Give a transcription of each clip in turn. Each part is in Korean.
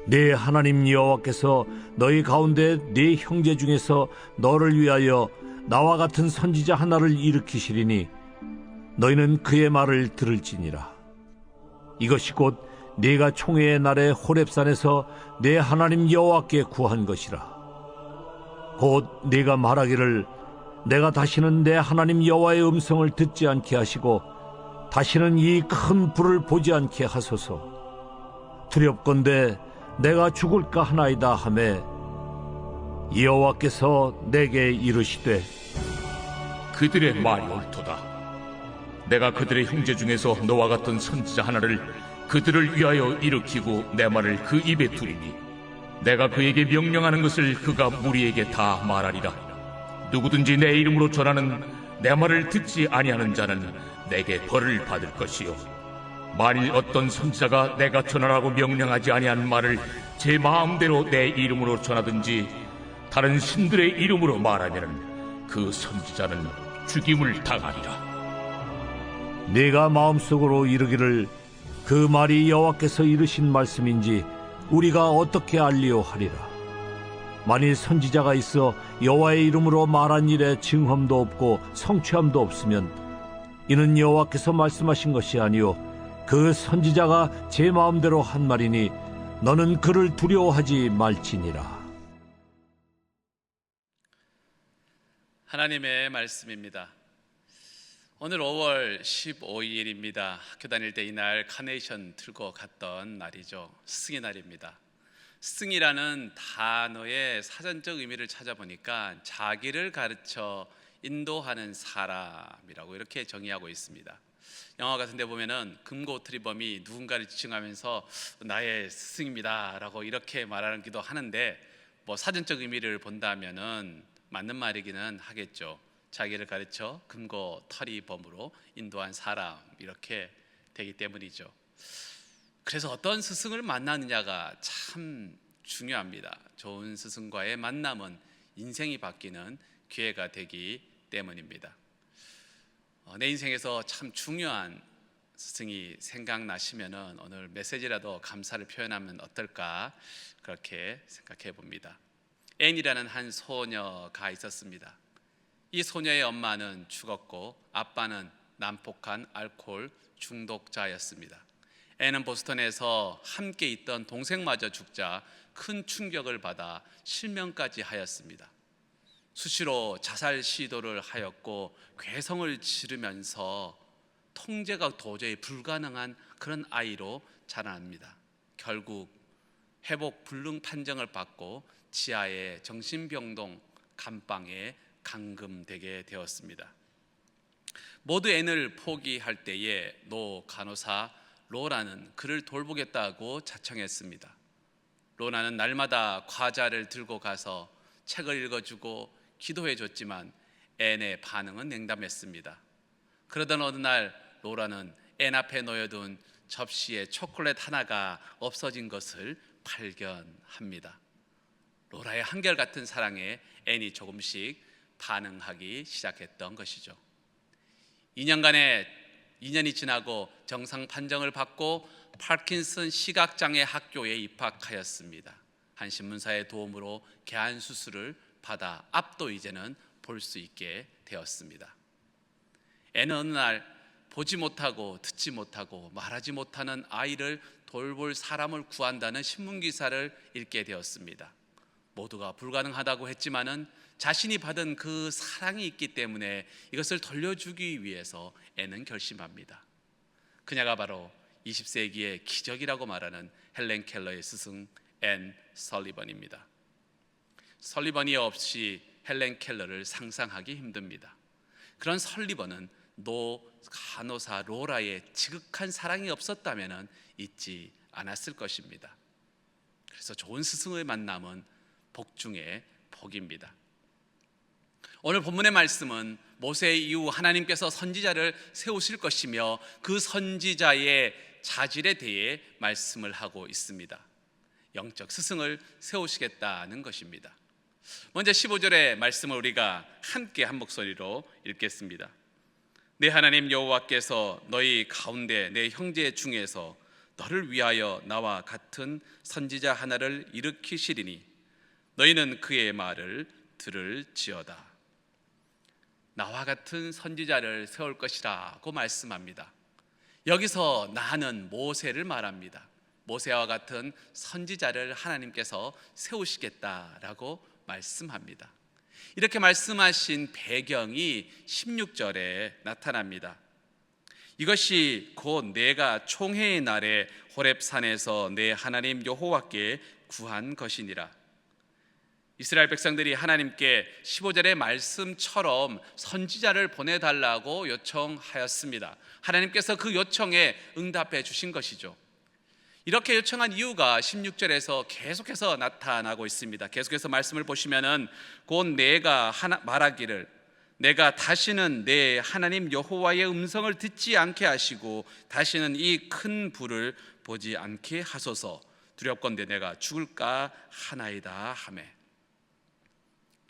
네 하나님 여호와께서 너희 가운데 네 형제 중에서 너를 위하여 나와 같은 선지자 하나를 일으키시리니 너희는 그의 말을 들을지니라. 이것이 곧 네가 총회의 날에 호렙산에서 네 하나님 여호와께 구한 것이라. 곧 네가 말하기를 내가 다시는 내 하나님 여호와의 음성을 듣지 않게 하시고 다시는 이 큰 불을 보지 않게 하소서. 두렵건대 내가 죽을까 하나이다 하매 여호와께서 내게 이르시되 그들의 말이 옳도다. 내가 그들의 형제 중에서 너와 같은 선지자 하나를 그들을 위하여 일으키고 내 말을 그 입에 두리니 내가 그에게 명령하는 것을 그가 무리에게 다 말하리라. 누구든지 내 이름으로 전하는 내 말을 듣지 아니하는 자는 내게 벌을 받을 것이요, 만일 어떤 선지자가 내가 전하라고 명령하지 아니한 말을 제 마음대로 내 이름으로 전하든지 다른 신들의 이름으로 말하면 그 선지자는 죽임을 당하리라. 네가 마음속으로 이르기를 그 말이 여호와께서 이르신 말씀인지 우리가 어떻게 알리오 하리라. 만일 선지자가 있어 여호와의 이름으로 말한 일에 증험도 없고 성취함도 없으면 이는 여호와께서 말씀하신 것이 아니요 그 선지자가 제 마음대로 한 말이니 너는 그를 두려워하지 말지니라. 하나님의 말씀입니다. 오늘 5월 15일입니다. 학교 다닐 때 이날 카네이션 들고 갔던 날이죠. 스승의 날입니다. 스승이라는 단어의 사전적 의미를 찾아보니까 자기를 가르쳐 인도하는 사람이라고 이렇게 정의하고 있습니다. 영화 같은 데 보면은 금고트리범이 누군가를 지칭하면서 나의 스승입니다 라고 이렇게 말하기도 하는데, 뭐 사전적 의미를 본다면은 맞는 말이기는 하겠죠. 자기를 가르쳐 금고털이범으로 인도한 사람, 이렇게 되기 때문이죠. 그래서 어떤 스승을 만나느냐가 참 중요합니다. 좋은 스승과의 만남은 인생이 바뀌는 기회가 되기 때문입니다. 내 인생에서 참 중요한 스승이 생각나시면은 오늘 메시지라도 감사를 표현하면 어떨까, 그렇게 생각해 봅니다. 앤이라는 한 소녀가 있었습니다. 이 소녀의 엄마는 죽었고 아빠는 난폭한 알코올 중독자였습니다. 앤은 보스턴에서 함께 있던 동생마저 죽자 큰 충격을 받아 실명까지 하였습니다. 수시로 자살 시도를 하였고 괴성을 지르면서 통제가 도저히 불가능한 그런 아이로 자라납니다. 결국 회복 불능 판정을 받고 지하의 정신병동 감방에 감금되게 되었습니다. 모두 앤을 포기할 때에 노 간호사 로라는 그를 돌보겠다고 자청했습니다. 로라는 날마다 과자를 들고 가서 책을 읽어주고 기도해줬지만 앤의 반응은 냉담했습니다. 그러던 어느 날 로라는 앤 앞에 놓여둔 접시에 초콜릿 하나가 없어진 것을 발견합니다. 로라의 한결같은 사랑에 앤이 조금씩 반응하기 시작했던 것이죠. 2년이 지나고 정상 판정을 받고 파킨슨 시각장애 학교에 입학하였습니다. 한 신문사의 도움으로 개안 수술을 받아 앞도 이제는 볼 수 있게 되었습니다. 앤은 어느 날 보지 못하고 듣지 못하고 말하지 못하는 아이를 돌볼 사람을 구한다는 신문기사를 읽게 되었습니다. 모두가 불가능하다고 했지만은 자신이 받은 그 사랑이 있기 때문에 이것을 돌려주기 위해서 앤은 결심합니다. 그녀가 바로 20세기의 기적이라고 말하는 헬렌 켈러의 스승 앤 설리번입니다. 설리번이 없이 헬렌 켈러를 상상하기 힘듭니다. 그런 설리번은 노 간호사 로라의 지극한 사랑이 없었다면 잊지 않았을 것입니다. 그래서 좋은 스승의 만남은 복 중에 복입니다. 오늘 본문의 말씀은 모세 이후 하나님께서 선지자를 세우실 것이며 그 선지자의 자질에 대해 말씀을 하고 있습니다. 영적 스승을 세우시겠다는 것입니다. 먼저 15절의 말씀을 우리가 함께 한 목소리로 읽겠습니다. 내 하나님 여호와께서 너희 가운데 내 형제 중에서 너를 위하여 나와 같은 선지자 하나를 일으키시리니 너희는 그의 말을 들을지어다. 나와 같은 선지자를 세울 것이라고 말씀합니다. 여기서 나는 모세를 말합니다. 모세와 같은 선지자를 하나님께서 세우시겠다라고 말씀합니다. 이렇게 말씀하신 배경이 16절에 나타납니다. 이것이 곧 내가 총회의 날에 호렙산에서 내 하나님 여호와께 구한 것이니라. 이스라엘 백성들이 하나님께 15절의 말씀처럼 선지자를 보내달라고 요청하였습니다. 하나님께서 그 요청에 응답해 주신 것이죠. 이렇게 요청한 이유가 16절에서 계속해서 나타나고 있습니다. 계속해서 말씀을 보시면은 곧 내가 말하기를 내가 다시는 내 하나님 여호와의 음성을 듣지 않게 하시고 다시는 이 큰 불을 보지 않게 하소서. 두렵건대 내가 죽을까 하나이다 하매.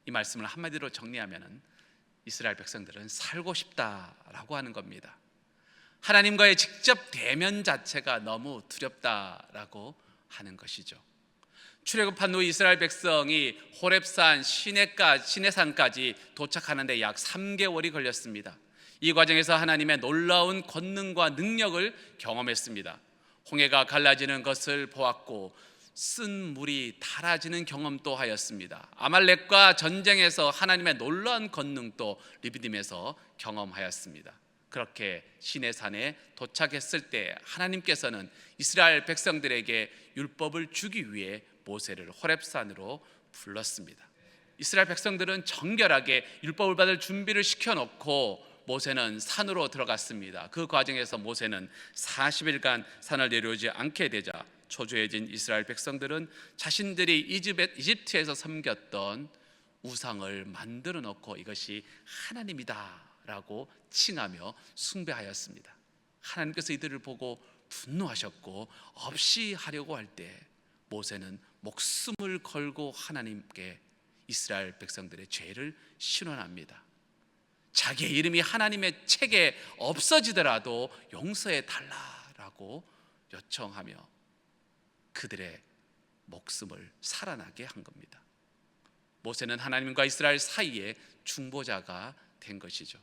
이 말씀을 한마디로 정리하면은 이스라엘 백성들은 살고 싶다라고 하는 겁니다. 하나님과의 직접 대면 자체가 너무 두렵다라고 하는 것이죠. 출애굽한 후 이스라엘 백성이 호렙산 시내산까지 도착하는데 약 3개월이 걸렸습니다. 이 과정에서 하나님의 놀라운 권능과 능력을 경험했습니다. 홍해가 갈라지는 것을 보았고 쓴 물이 달아지는 경험도 하였습니다. 아말렉과 전쟁에서 하나님의 놀라운 권능도 리비딤에서 경험하였습니다. 그렇게 시내산에 도착했을 때 하나님께서는 이스라엘 백성들에게 율법을 주기 위해 모세를 호렙산으로 불렀습니다. 이스라엘 백성들은 정결하게 율법을 받을 준비를 시켜놓고 모세는 산으로 들어갔습니다. 그 과정에서 모세는 40일간 산을 내려오지 않게 되자 초조해진 이스라엘 백성들은 자신들이 이집트에서 섬겼던 우상을 만들어 놓고 이것이 하나님이다 라고 칭하며 숭배하였습니다. 하나님께서 이들을 보고 분노하셨고 없이 하려고 할 때 모세는 목숨을 걸고 하나님께 이스라엘 백성들의 죄를 신원합니다. 자기의 이름이 하나님의 책에 없어지더라도 용서해 달라라고 요청하며 그들의 목숨을 살아나게 한 겁니다. 모세는 하나님과 이스라엘 사이에 중보자가 된 것이죠.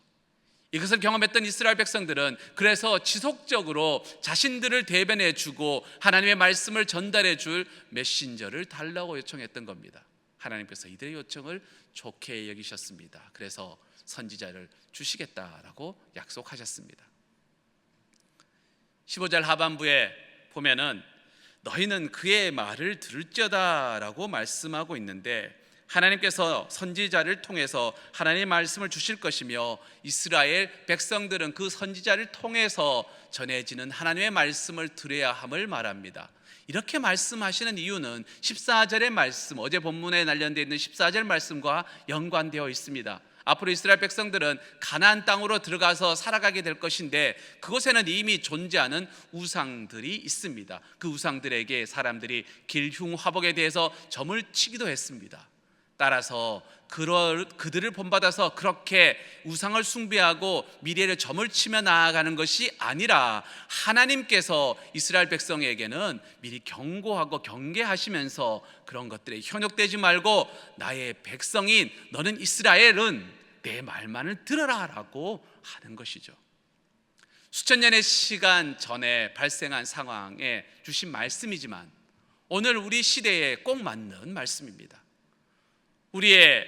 이것을 경험했던 이스라엘 백성들은 그래서 지속적으로 자신들을 대변해 주고 하나님의 말씀을 전달해 줄 메신저를 달라고 요청했던 겁니다. 하나님께서 이들의 요청을 좋게 여기셨습니다. 그래서 선지자를 주시겠다라고 약속하셨습니다. 15절 하반부에 보면은 너희는 그의 말을 들을지어다 라고 말씀하고 있는데 하나님께서 선지자를 통해서 하나님의 말씀을 주실 것이며 이스라엘 백성들은 그 선지자를 통해서 전해지는 하나님의 말씀을 들어야 함을 말합니다. 이렇게 말씀하시는 이유는 14절의 말씀, 어제 본문에 관련되어 있는 14절 말씀과 연관되어 있습니다. 앞으로 이스라엘 백성들은 가나안 땅으로 들어가서 살아가게 될 것인데 그곳에는 이미 존재하는 우상들이 있습니다. 그 우상들에게 사람들이 길흉화복에 대해서 점을 치기도 했습니다. 따라서 그들을 본받아서 그렇게 우상을 숭배하고 미래를 점을 치며 나아가는 것이 아니라 하나님께서 이스라엘 백성에게는 미리 경고하고 경계하시면서 그런 것들에 현혹되지 말고 나의 백성인 너는 이스라엘은 내 말만을 들어라 라고 하는 것이죠. 수천 년의 시간 전에 발생한 상황에 주신 말씀이지만 오늘 우리 시대에 꼭 맞는 말씀입니다. 우리의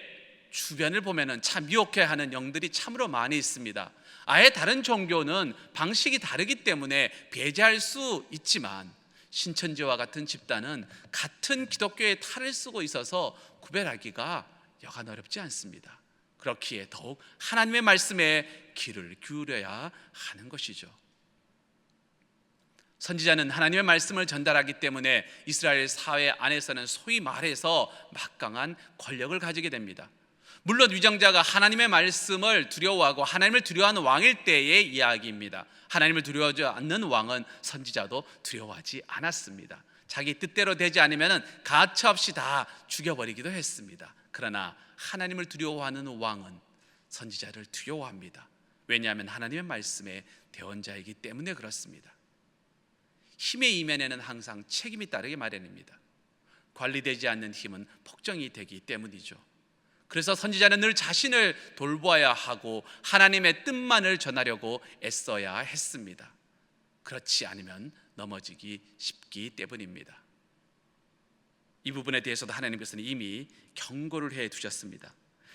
주변을 보면은 참 미혹해하는 영들이 참으로 많이 있습니다. 아예 다른 종교는 방식이 다르기 때문에 배제할 수 있지만 신천지와 같은 집단은 같은 기독교의 탈을 쓰고 있어서 구별하기가 여간 어렵지 않습니다. 그렇기에 더욱 하나님의 말씀에 귀를 기울여야 하는 것이죠. 선지자는 하나님의 말씀을 전달하기 때문에 이스라엘 사회 안에서는 소위 말해서 막강한 권력을 가지게 됩니다. 물론 위정자가 하나님의 말씀을 두려워하고 하나님을 두려워하는 왕일 때의 이야기입니다. 하나님을 두려워하지 않는 왕은 선지자도 두려워하지 않았습니다. 자기 뜻대로 되지 않으면 가차없이 다 죽여버리기도 했습니다. 그러나 하나님을 두려워하는 왕은 선지자를 두려워합니다. 왜냐하면 하나님의 말씀의 대언자이기 때문에 그렇습니다. 힘의 이면에는 항상 책임이 따르게 마련입니다. 관리되지 않는 힘은 폭정이 되기 때문이죠. 그래서 선지자는 늘 자신을 돌보아야 하고 하나님의 뜻만을 전하려고 애써야 했습니다. 그렇지 않으면 넘어지기 쉽기 때문입니다. 이 부분에 대해서도 하나님께서는 이미 경고를 해 두셨습니다.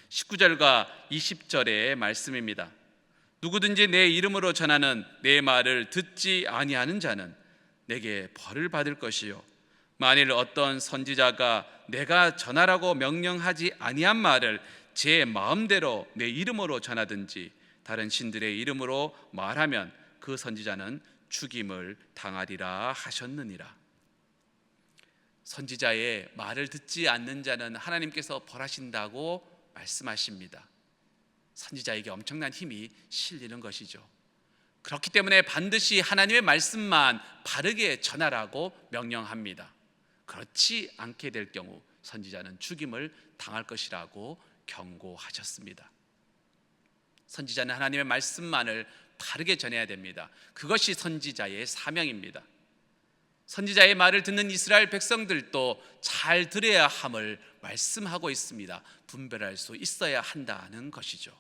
19절과 20절의 말씀입니다. 누구든지 내 이름으로 전하는 내 말을 듣지 아니하는 자는 내게 벌을 받을 것이요, 만일 어떤 선지자가 내가 전하라고 명령하지 아니한 말을 제 마음대로 내 이름으로 전하든지 다른 신들의 이름으로 말하면 그 선지자는 죽임을 당하리라 하셨느니라. 선지자의 말을 듣지 않는 자는 하나님께서 벌하신다고 말씀하십니다. 선지자에게 엄청난 힘이 실리는 것이죠. 그렇기 때문에 반드시 하나님의 말씀만 바르게 전하라고 명령합니다. 그렇지 않게 될 경우 선지자는 죽임을 당할 것이라고 경고하셨습니다. 선지자는 하나님의 말씀만을 바르게 전해야 됩니다. 그것이 선지자의 사명입니다. 선지자의 말을 듣는 이스라엘 백성들도 잘 들어야 함을 말씀하고 있습니다. 분별할 수 있어야 한다는 것이죠.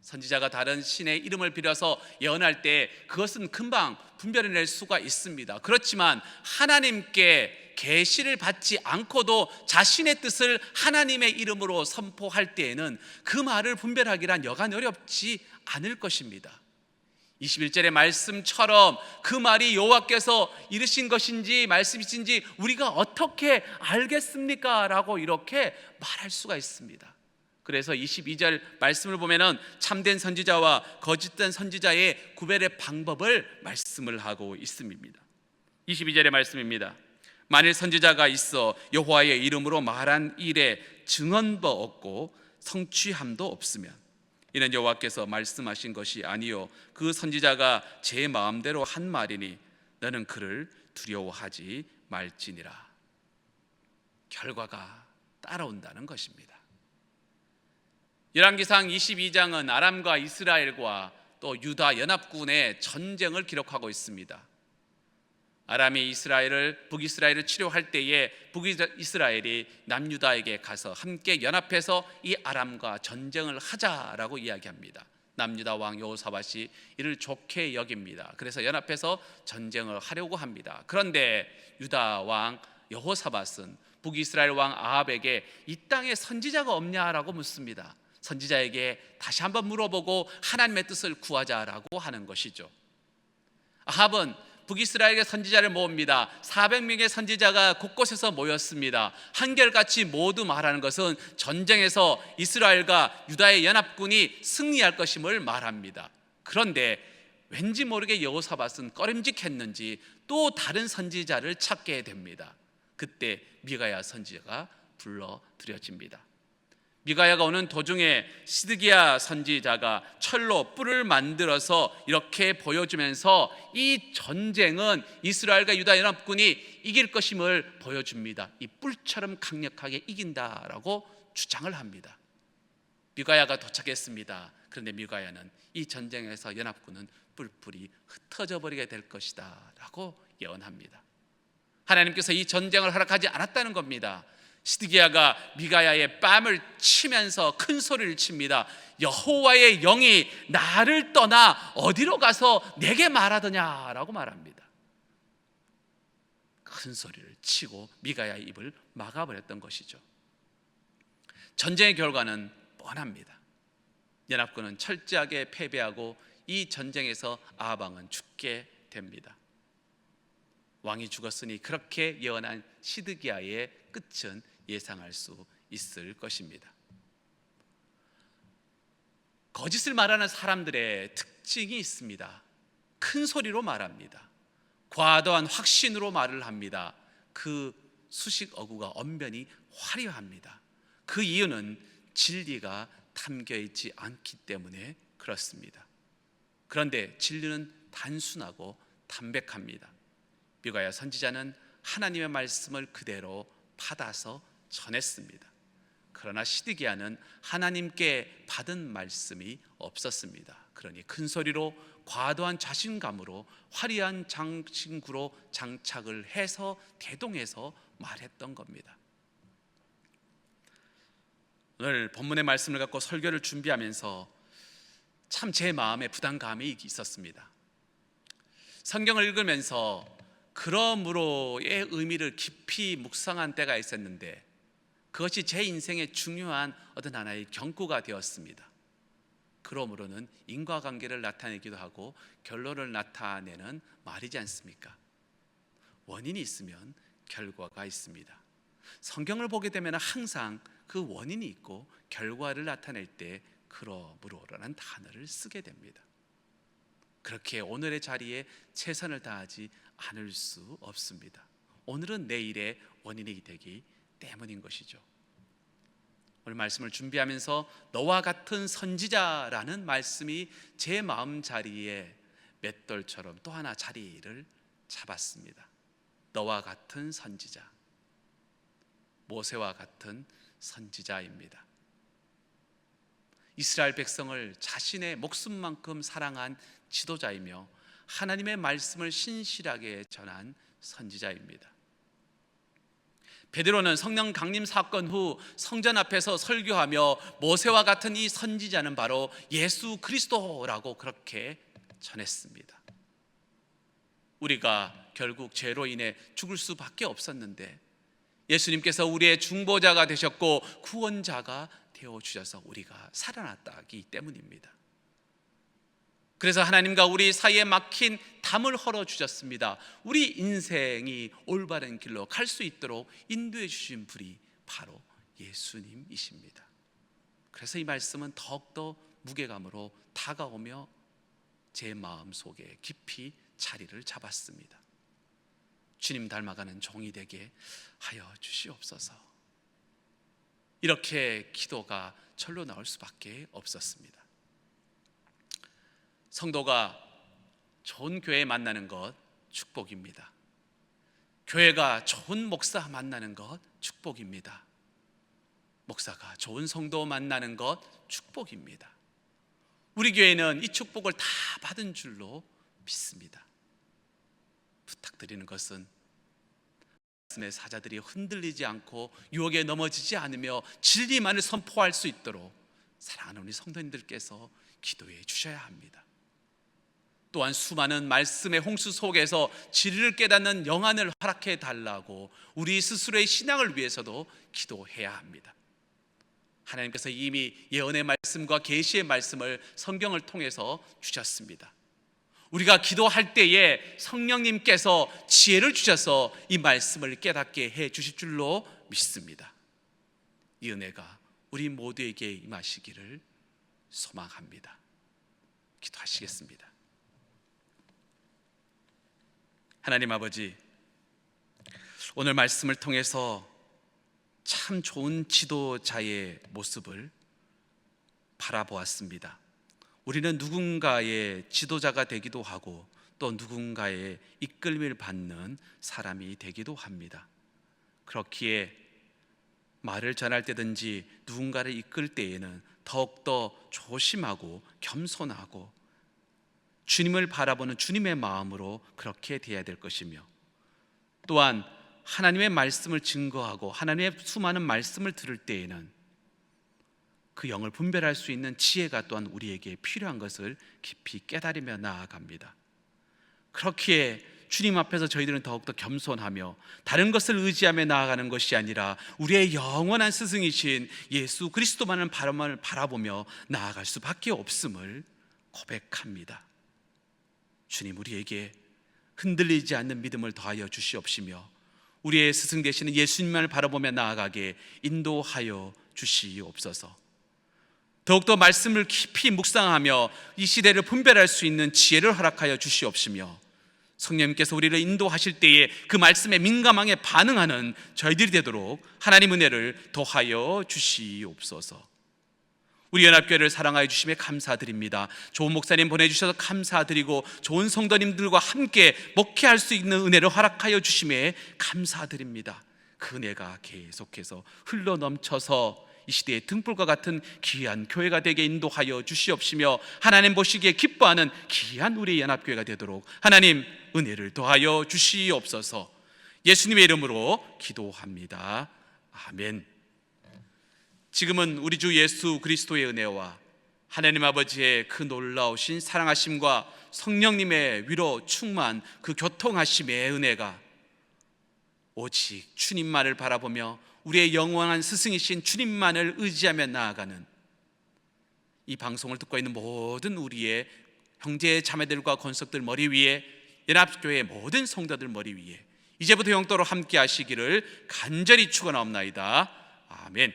선지자가 다른 신의 이름을 빌어서 예언할 때 그것은 금방 분별해낼 수가 있습니다. 그렇지만 하나님께 계시를 받지 않고도 자신의 뜻을 하나님의 이름으로 선포할 때에는 그 말을 분별하기란 여간 어렵지 않을 것입니다. 21절의 말씀처럼 그 말이 여호와께서 이르신 것인지 말씀이신지 우리가 어떻게 알겠습니까? 라고 이렇게 말할 수가 있습니다. 그래서 22절 말씀을 보면은 참된 선지자와 거짓된 선지자의 구별의 방법을 말씀을 하고 있습니다. 22절의 말씀입니다. 만일 선지자가 있어 여호와의 이름으로 말한 일에 증언도 없고 성취함도 없으면 이는 여호와께서 말씀하신 것이 아니요 그 선지자가 제 마음대로 한 말이니 너는 그를 두려워하지 말지니라. 결과가 따라온다는 것입니다. 열왕기상 22장은 아람과 이스라엘과 또 유다 연합군의 전쟁을 기록하고 있습니다. 아람이 북이스라엘을 치료할 때에 북이스라엘이 남유다에게 가서 함께 연합해서 이 아람과 전쟁을 하자라고 이야기합니다. 남유다 왕 여호사밧이 이를 좋게 여깁니다. 그래서 연합해서 전쟁을 하려고 합니다. 그런데 유다 왕 여호사밧은 북이스라엘 왕 아합에게 이 땅에 선지자가 없냐라고 묻습니다. 선지자에게 다시 한번 물어보고 하나님의 뜻을 구하자라고 하는 것이죠. 아합은 북이스라엘의 선지자를 모읍니다. 400명의 선지자가 곳곳에서 모였습니다. 한결같이 모두 말하는 것은 전쟁에서 이스라엘과 유다의 연합군이 승리할 것임을 말합니다. 그런데 왠지 모르게 여호사밧은 꺼림직했는지 또 다른 선지자를 찾게 됩니다. 그때 미가야 선지자가 불러들여집니다. 미가야가 오는 도중에 시드기야 선지자가 철로 뿔을 만들어서 이렇게 보여주면서 이 전쟁은 이스라엘과 유다 연합군이 이길 것임을 보여줍니다. 이 뿔처럼 강력하게 이긴다라고 주장을 합니다. 미가야가 도착했습니다. 그런데 미가야는 이 전쟁에서 연합군은 뿔뿔이 흩어져 버리게 될 것이다 라고 예언합니다. 하나님께서 이 전쟁을 허락하지 않았다는 겁니다. 시드기야가 미가야의 뺨을 치면서 큰 소리를 칩니다. 여호와의 영이 나를 떠나 어디로 가서 내게 말하더냐라고 말합니다. 큰 소리를 치고 미가야의 입을 막아버렸던 것이죠. 전쟁의 결과는 뻔합니다. 연합군은 철저하게 패배하고 이 전쟁에서 아합 왕은 죽게 됩니다. 왕이 죽었으니 그렇게 예언한 시드기야의 끝은 예상할 수 있을 것입니다. 거짓을 말하는 사람들의 특징이 있습니다. 큰 소리로 말합니다. 과도한 확신으로 말을 합니다. 그 수식 어구가 언변이 화려합니다. 그 이유는 진리가 담겨 있지 않기 때문에 그렇습니다. 그런데 진리는 단순하고 담백합니다. 미가야 선지자는 하나님의 말씀을 그대로 받아서 전했습니다. 그러나 시드기야는 하나님께 받은 말씀이 없었습니다. 그러니 큰 소리로 과도한 자신감으로 화려한 장신구로 장착을 해서 대동해서 말했던 겁니다. 오늘 본문의 말씀을 갖고 설교를 준비하면서 참 제 마음에 부담감이 있었습니다. 성경을 읽으면서 그러므로의 의미를 깊이 묵상한 때가 있었는데 그것이 제 인생의 중요한 어떤 하나의 경고가 되었습니다. 그러므로는 인과관계를 나타내기도 하고 결론을 나타내는 말이지 않습니까? 원인이 있으면 결과가 있습니다. 성경을 보게 되면 항상 그 원인이 있고 결과를 나타낼 때 그러므로라는 단어를 쓰게 됩니다. 그렇게 오늘의 자리에 최선을 다하지 않을 수 없습니다. 오늘은 내일의 원인이 되기 때문인 것이죠. 오늘 말씀을 준비하면서 너와 같은 선지자라는 말씀이 제 마음 자리에 맷돌처럼 또 하나 자리를 잡았습니다. 너와 같은 선지자, 모세와 같은 선지자입니다. 이스라엘 백성을 자신의 목숨만큼 사랑한 지도자이며 하나님의 말씀을 신실하게 전한 선지자입니다. 베드로는 성령 강림 사건 후 성전 앞에서 설교하며 모세와 같은 이 선지자는 바로 예수 그리스도라고 그렇게 전했습니다. 우리가 결국 죄로 인해 죽을 수밖에 없었는데 예수님께서 우리의 중보자가 되셨고 구원자가 되어주셔서 우리가 살아났다기 때문입니다. 그래서 하나님과 우리 사이에 막힌 담을 헐어주셨습니다. 우리 인생이 올바른 길로 갈 수 있도록 인도해 주신 분이 바로 예수님이십니다. 그래서 이 말씀은 더욱더 무게감으로 다가오며 제 마음속에 깊이 자리를 잡았습니다. 주님 닮아가는 종이 되게 하여 주시옵소서. 이렇게 기도가 절로 나올 수밖에 없었습니다. 성도가 좋은 교회 만나는 것 축복입니다. 교회가 좋은 목사 만나는 것 축복입니다. 목사가 좋은 성도 만나는 것 축복입니다. 우리 교회는 이 축복을 다 받은 줄로 믿습니다. 부탁드리는 것은 말씀의 사자들이 흔들리지 않고 유혹에 넘어지지 않으며 진리만을 선포할 수 있도록 사랑하는 우리 성도님들께서 기도해 주셔야 합니다. 또한 수많은 말씀의 홍수 속에서 진리를 깨닫는 영안을 허락해 달라고 우리 스스로의 신앙을 위해서도 기도해야 합니다. 하나님께서 이미 예언의 말씀과 계시의 말씀을 성경을 통해서 주셨습니다. 우리가 기도할 때에 성령님께서 지혜를 주셔서 이 말씀을 깨닫게 해 주실 줄로 믿습니다. 이 은혜가 우리 모두에게 임하시기를 소망합니다. 기도하시겠습니다. 하나님 아버지, 오늘 말씀을 통해서 참 좋은 지도자의 모습을 바라보았습니다. 우리는 누군가의 지도자가 되기도 하고 또 누군가의 이끌림을 받는 사람이 되기도 합니다. 그렇기에 말을 전할 때든지 누군가를 이끌 때에는 더욱더 조심하고 겸손하고 주님을 바라보는 주님의 마음으로 그렇게 돼야 될 것이며, 또한 하나님의 말씀을 증거하고 하나님의 수많은 말씀을 들을 때에는 그 영을 분별할 수 있는 지혜가 또한 우리에게 필요한 것을 깊이 깨달으며 나아갑니다. 그렇기에 주님 앞에서 저희들은 더욱더 겸손하며 다른 것을 의지하며 나아가는 것이 아니라 우리의 영원한 스승이신 예수 그리스도만을 바라보며 나아갈 수밖에 없음을 고백합니다. 주님, 우리에게 흔들리지 않는 믿음을 더하여 주시옵시며 우리의 스승 되시는 예수님만을 바라보며 나아가게 인도하여 주시옵소서. 더욱더 말씀을 깊이 묵상하며 이 시대를 분별할 수 있는 지혜를 허락하여 주시옵시며 성령님께서 우리를 인도하실 때에 그 말씀에 민감하게 반응하는 저희들이 되도록 하나님 은혜를 더하여 주시옵소서. 우리 연합교회를 사랑하여 주심에 감사드립니다. 좋은 목사님 보내주셔서 감사드리고 좋은 성도님들과 함께 목회할 수 있는 은혜를 허락하여 주심에 감사드립니다. 그 은혜가 계속해서 흘러넘쳐서 이 시대의 등불과 같은 귀한 교회가 되게 인도하여 주시옵시며 하나님 보시기에 기뻐하는 귀한 우리 연합교회가 되도록 하나님 은혜를 더하여 주시옵소서. 예수님의 이름으로 기도합니다. 아멘. 지금은 우리 주 예수 그리스도의 은혜와 하나님 아버지의 그 놀라우신 사랑하심과 성령님의 위로 충만 그 교통하심의 은혜가 오직 주님만을 바라보며 우리의 영원한 스승이신 주님만을 의지하며 나아가는 이 방송을 듣고 있는 모든 우리의 형제 자매들과 권속들 머리 위에, 연합교회의 모든 성도들 머리 위에 이제부터 영토로 함께 하시기를 간절히 축원하옵나이다. 아멘.